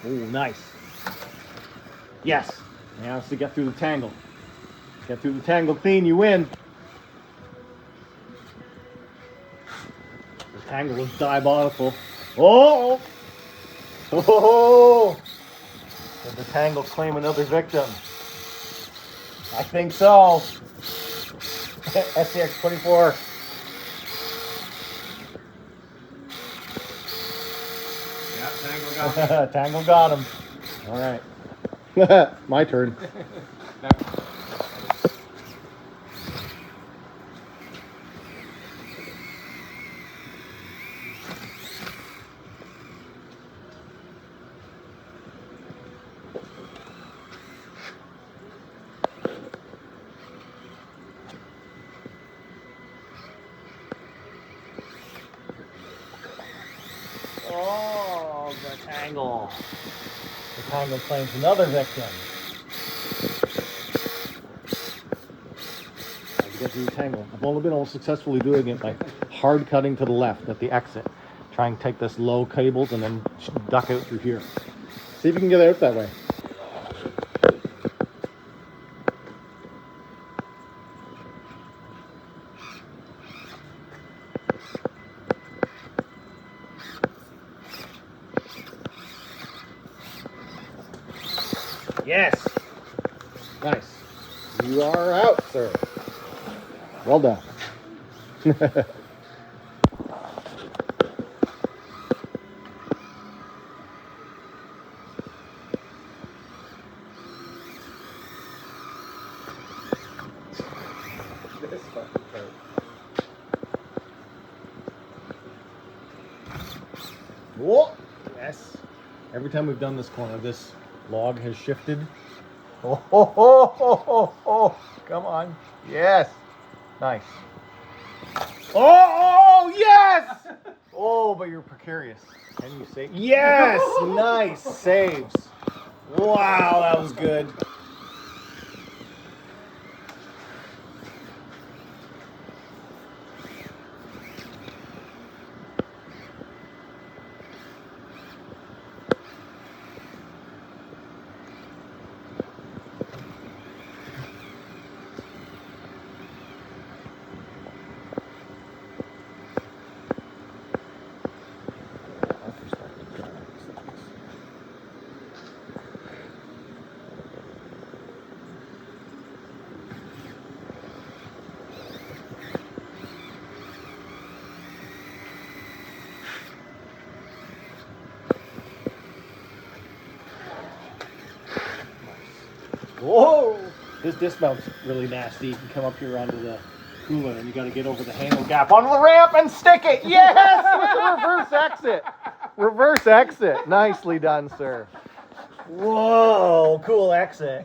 Oh, nice. Yes. Now it's to get through the tangle. Get through the tangle clean, you win. The tangle was diabolical. Oh! Oh! Did the tangle claim another victim? I think so. SCX24. Yeah, tangle got him. Tangle got him. All right. My turn. Oh, the tangle. The tangle claims another victim. I get through the tangle. I've only been able to successfully doing it by hard cutting to the left at the exit. Try and take this low cables and then duck out through here. See if you can get out that way. Yes. Nice. You are out, sir. Well done. This fucking part. Whoa. Yes. Every time we've done this corner, this log has shifted. Oh, ho, ho, ho, ho, ho. Come on. Yes. Nice. Oh, yes. Oh, but you're precarious. Can you save? Yes. Nice saves. Wow, that was good. Whoa! This dismount's really nasty. You can come up here onto the cooler and you got to get over the handle gap onto the ramp and stick it. Yes! With the reverse exit. Reverse exit. Nicely done, sir. Whoa! Cool exit.